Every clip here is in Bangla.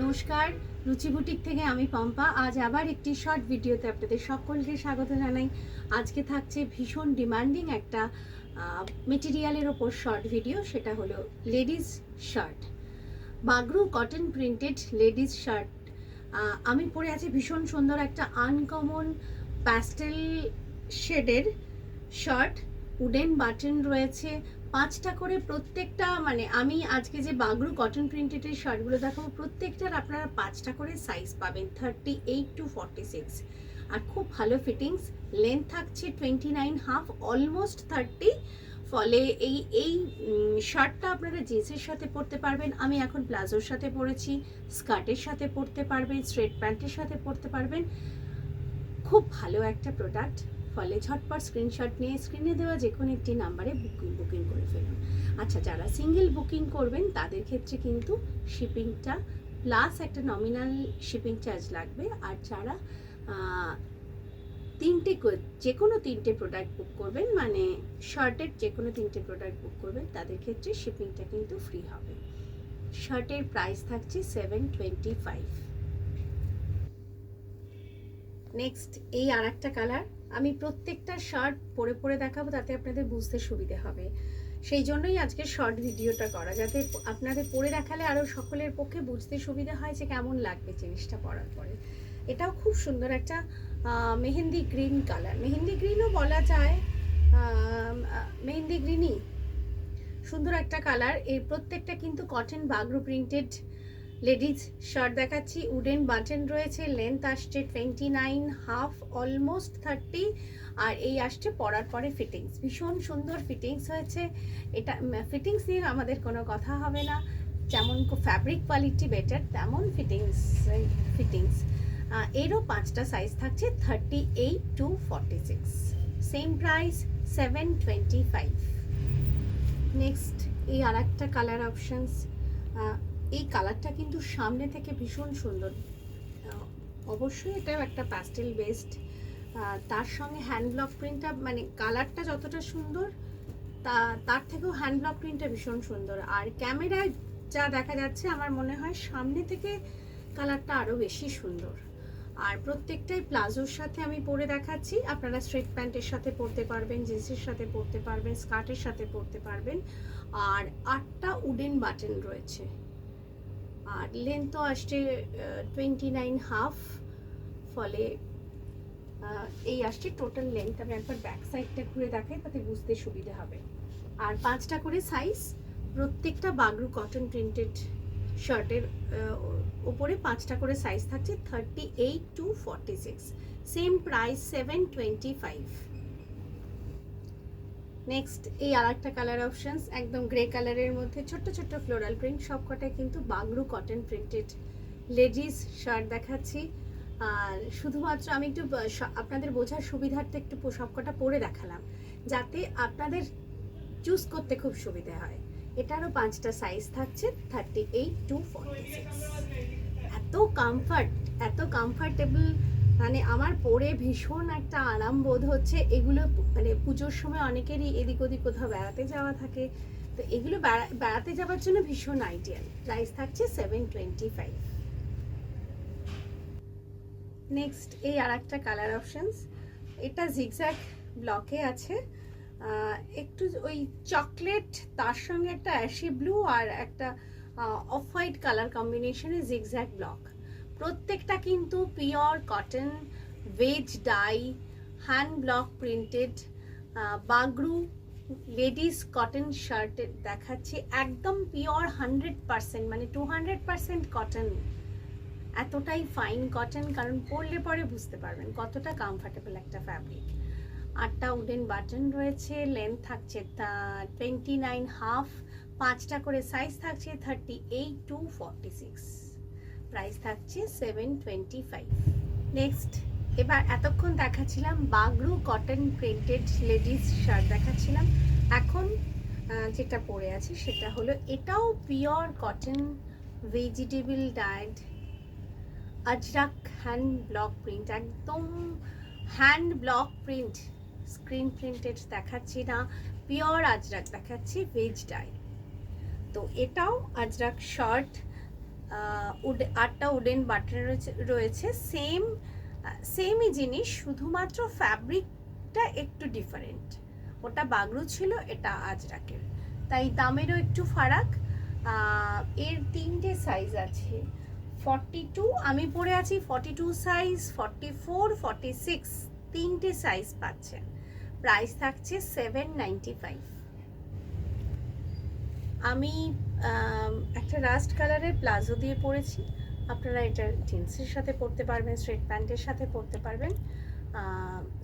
নমস্কার, রুচি বুটিক থেকে আমি পম্পা। আজ আবার একটি শর্ট ভিডিওতে আপনাদের সকলকে স্বাগত জানাই। আজকে থাকছে ভীষণ ডিমান্ডিং একটা মেটেরিয়ালের ওপর শর্ট ভিডিও, সেটা হলো ladies shirt, Bagru cotton printed ladies shirt. আমি পরে আছি ভীষণ সুন্দর একটা আনকমন প্যাস্টেল শেডের শার্ট। উডেন বাটন রয়েছে 5টা করে প্রত্যেকটা, মানে আমি আজকে যে বাগরু কটন প্রিন্টেডের শার্টগুলো দেখাবো প্রত্যেকটার আপনারা 5টা করে সাইজ পাবেন, 38 to 46। আর খুব ভালো ফিটিংস, লেন্থ থাকছে 29.5, অলমোস্ট 30। ফলে এই শার্টটা আপনারা জিন্সের সাথে পরতে পারবেন। আমি এখন প্লাজোর সাথে পরেছি, স্কার্টের সাথে পরতে পারবেন, স্ট্রেট প্যান্টের সাথে পরতে পারবেন। খুব ভালো একটা প্রোডাক্ট। ফলে ঝটপট স্ক্রিনশট নিয়ে স্ক্রিনে দেওয়া যে কোনো একটি নাম্বারে বুকিং করে ফেলুন। আচ্ছা, যারা সিঙ্গেল বুকিং করবেন তাদের ক্ষেত্রে কিন্তু শিপিংটা প্লাস একটা নমিনাল শিপিং চার্জ লাগবে। আর যারা যে কোনো তিনটে প্রোডাক্ট বুক করবেন, মানে শার্টের যে কোনো তিনটে প্রোডাক্ট বুক করবেন, তাদের ক্ষেত্রে শিপিংটা কিন্তু ফ্রি হবে। শার্টের প্রাইস থাকছে 725। নেক্সট এই আর একটা কালার, আমি প্রত্যেকটা শার্ট পরে পরে দেখাবো, তাতে আপনাদের বুঝতে সুবিধে হবে। সেই জন্যই আজকে শর্ট ভিডিওটা করা, যাতে আপনাদের পরে দেখালে আরও সকলের পক্ষে বুঝতে সুবিধা হয় যে কেমন লাগবে জিনিসটা পরার পরে। এটাও খুব সুন্দর একটা মেহেন্দি গ্রিন কালার, মেহেন্দি গ্রিনও বলা যায়, মেহেন্দি গ্রিনই সুন্দর একটা কালার। এই প্রত্যেকটা কিন্তু cotton Bagru printed ladies shirt দেখাচ্ছি। উডেন বাটন রয়েছে, লেন্থ আসছে 29.5, অলমোস্ট 30। আর এই আসছে পরার পরে ফিটিংস, ভীষণ সুন্দর ফিটিংস হয়েছে। এটা ফিটিংস নিয়ে আমাদের কোনো কথা হবে না, যেমন ফ্যাব্রিক কোয়ালিটি বেটার তেমন ফিটিংস। এরও 5টা সাইজ থাকছে, 38 to 46। Same price 725। নেক্সট এই আর একটা কালার অপশানস, এই কালারটা কিন্তু সামনে থেকে ভীষণ সুন্দর। অবশ্যই এটাও একটা প্যাস্টেল বেসড, তার সঙ্গে হ্যান্ড ব্লক প্রিন্টটা, মানে কালারটা যতটা সুন্দর তার থেকেও হ্যান্ড ব্লক প্রিন্টটা ভীষণ সুন্দর। আর ক্যামেরায় যা দেখা যাচ্ছে আমার মনে হয় সামনে থেকে কালারটা আরও বেশি সুন্দর। আর প্রত্যেকটাই প্লাজোর সাথে আমি পরে দেখাচ্ছি, আপনারা স্ট্রেট প্যান্টের সাথে পরতে পারবেন, জিন্সের সাথে পরতে পারবেন, স্কার্টের সাথে পরতে পারবেন। আর 8টা উডেন বাটন রয়েছে, আর লেন্থ তো আসছে 29.5। ফলে এই আসছে টোটাল লেন্থ। আমি একবার ব্যাক সাইডটা ঘুরে দেখাই, তাতে বুঝতে সুবিধা হবে। আর 5টা করে সাইজ, প্রত্যেকটা বাগরু কটন প্রিন্টেড শার্টের উপরে 5টা করে সাইজ থাকছে, 38 to 46। Same price 725। নেক্সট এই আর একটা কালার অপশানস, একদম গ্রে কালারের মধ্যে ছোট্ট ছোট্ট ফ্লোরাল প্রিন্ট, সবকটাই কিন্তু Bagru cotton printed ladies shirt দেখাচ্ছি। আর শুধুমাত্র আমি একটু আপনাদের বোঝার সুবিধার্থে একটু সবকটা পরে দেখালাম, যাতে আপনাদের চুজ করতে খুব সুবিধা হয়। এটারও 5টা সাইজ থাকছে, 38 to 46। এত কমফর্টেবল, মানে আমার পরে ভীষণ একটা আরাম বোধ হচ্ছে। এগুলো মানে পুজোর সময় অনেকেরই এদিক ওদিক কোথাও বেড়াতে যাওয়া থাকে, তো এগুলো বেড়াতে যাওয়ার জন্য ভীষণ আইডিয়াল। প্রাইস থাকছে 725। নেক্সট এই আর একটা কালার অপশানস, এটা জিগজ্যাগ ব্লকে আছে, একটু ওই চকলেট, তার সঙ্গে একটা অ্যাশি ব্লু আর একটা অফ হোয়াইট কালার কম্বিনেশনে জিগজ্যাগ ব্লক। প্রত্যেকটা কিন্তু pure cotton, veg dye, hand block printed Bagru ladies cotton shirt দেখাচ্ছি, একদম পিওর 100%, মানে 200% কটন। এতটাই ফাইন কটন, কারণ পরলে পরে বুঝতে পারবেন কতটা কমফর্টেবল একটা ফ্যাব্রিক। 8টা উডেন বাটন রয়েছে, লেন্থ থাকছে 29.5, 5টা করে সাইজ থাকছে, 38 to 46। প্রাইস থাকছে 725। নেক্সট এবার এতক্ষণ দেখাচ্ছিলাম Bagru cotton printed ladies shirt দেখাচ্ছিলাম, এখন যেটা পরে আছে সেটা হলো এটাও pure cotton vegetable dyed Ajrakh hand block print, একদম hand block print, screen printed দেখাচ্ছি না, পিওর আজরাক দেখাচ্ছি, ভেজ ডাই। তো এটাও আজরাক শার্ট, আটটা উডেন বাটন রয়েছে, সেমই জিনিস, শুধুমাত্র ফ্যাব্রিকটা একটু ডিফারেন্ট। ওটা বাগরু ছিল, এটা আজরাকের, তাই দামেরও একটু ফারাক। এর 3টে সাইজ আছে, 42, আমি পরে আছি 42 সাইজ, 44, 46, 3টে সাইজ পাচ্ছেন। প্রাইস থাকছে 795। আমি একটা রাস্ট কালারের প্লাজো দিয়ে পরেছি, আপনারা এটা জিন্সের সাথে পরতে পারবেন, স্ট্রেট প্যান্টের সাথে পরতে পারবেন,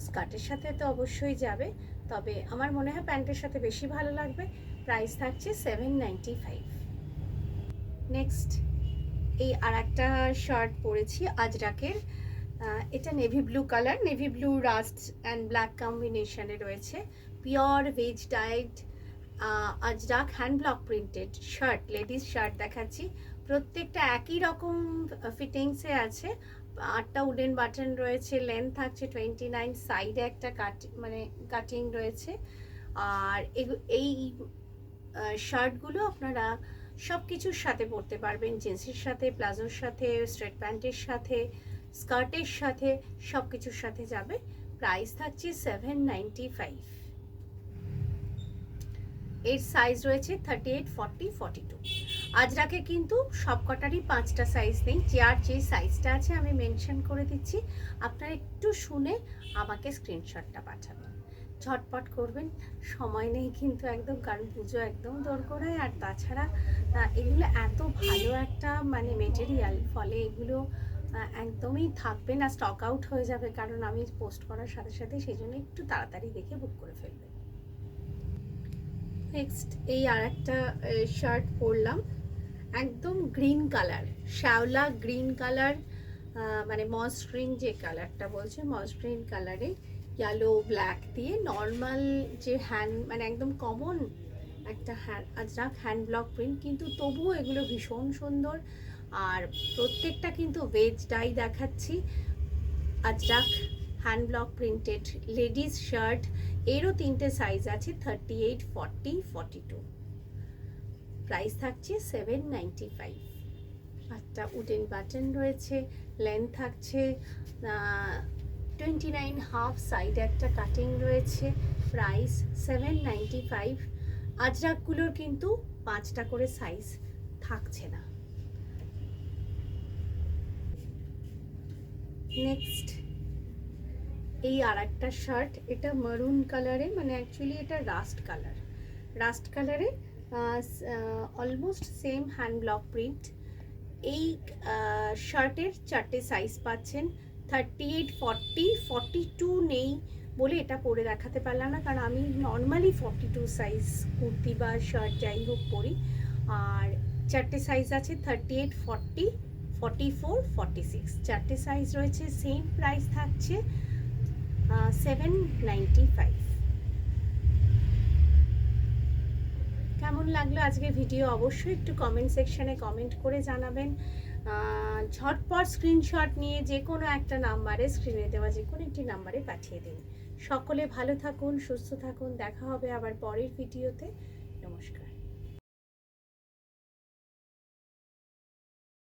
স্কার্টের সাথে তো অবশ্যই যাবে, তবে আমার মনে হয় প্যান্টের সাথে বেশি ভালো লাগবে। প্রাইস থাকছে 795। নেক্সট এই আর একটা শার্ট পরেছি আজরাকের, এটা navy blue colour, navy blue rust and black কম্বিনেশনে রয়েছে, pure veg dyed Ajrakh hand block printed shirt, ladies shirt দেখাচ্ছি। প্রত্যেকটা একই রকম ফিটিংসে আছে, 8টা উডেন বাটন রয়েছে, লেন্থ থাকছে 29, সাইডে একটা কাটিং রয়েছে। আর এই শার্টগুলো আপনারা সব কিছুর সাথে পরতে পারবেন, জিন্সের সাথে, প্লাজোর সাথে, স্ট্রেট প্যান্টের সাথে, স্কার্টের সাথে, সব কিছুর সাথে যাবে। প্রাইস থাকছে 795। এর সাইজ রয়েছে 38, 40, 42। আজরাকে কিন্তু সবকটারই 5টা সাইজ নেই, যার যে সাইজটা আছে আমি মেনশন করে দিচ্ছি, আপনারা একটু শুনে আমাকে স্ক্রিনশটটা পাঠাবেন, ঝটপট করবেন, সময় নেই কিন্তু একদম, কারণ পুজো একদম দোরগোড়ায়। আর তাছাড়া এগুলো এত ভালো একটা মেটেরিয়াল, ফলে এগুলো একদমই থাকবে না, স্টক আউট হয়ে যাবে, কারণ আমি পোস্ট করার সাথে সাথে, সেই জন্য একটু তাড়াতাড়ি দেখে বুক করে ফেলবেন। নেক্সট এই আর একটা শার্ট পরলাম, একদম গ্রিন কালার, শ্যাওলা গ্রিন কালার, মস গ্রিন যে কালারটা বলছে, মস গ্রিন কালারে ইয়েলো ব্ল্যাক দিয়ে নর্মাল যে হ্যান্ড, একদম কমন একটা আজরাক হ্যান্ড ব্লক প্রিন্ট, কিন্তু তবুও এগুলো ভীষণ সুন্দর। আর প্রত্যেকটা কিন্তু ভেজ ডাই দেখাচ্ছি, Ajrak hand block printed ladies shirt, এরও 3টে সাইজ আছে, 38, 40, 42। প্রাইস থাকছে 795। একটা উডেন বাটন রয়েছে, লেন্থ থাকছে 29 হাফ, সাইড একটা কাটিং রয়েছে। প্রাইস 795। আজরাকগুলোর কিন্তু 5টা করে সাইজ থাকছে না। নেক্সট এই আর একটা শার্ট, এটা মারুন কালারে, অ্যাকচুয়ালি এটা রাস্ট কালারে, almost same hand block print. এই শার্টের 4টে সাইজ পাচ্ছেন, 38, 40, 42 নেই বলে এটা পরে দেখাতে পারলাম না, কারণ আমি নর্মালি 42 সাইজ কুর্তি বা শার্ট যাই হোক পরি। আর 4টে সাইজ আছে, 38, 40, 44, 46, 4টে সাইজ রয়েছে, সেম প্রাইস থাকছে 795। কেমন লাগলো আজকের ভিডিও অবশ্যই একটু কমেন্ট সেকশনে কমেন্ট করে জানাবেন। ঝটপট স্ক্রিনশট নিয়ে যে কোনো একটা নাম্বারে, স্ক্রিনে দেওয়া যে কোনো একটি নাম্বারে পাঠিয়ে দিন। সকলে ভালো থাকুন, সুস্থ থাকুন, দেখা হবে আবার পরের ভিডিওতে। নমস্কার।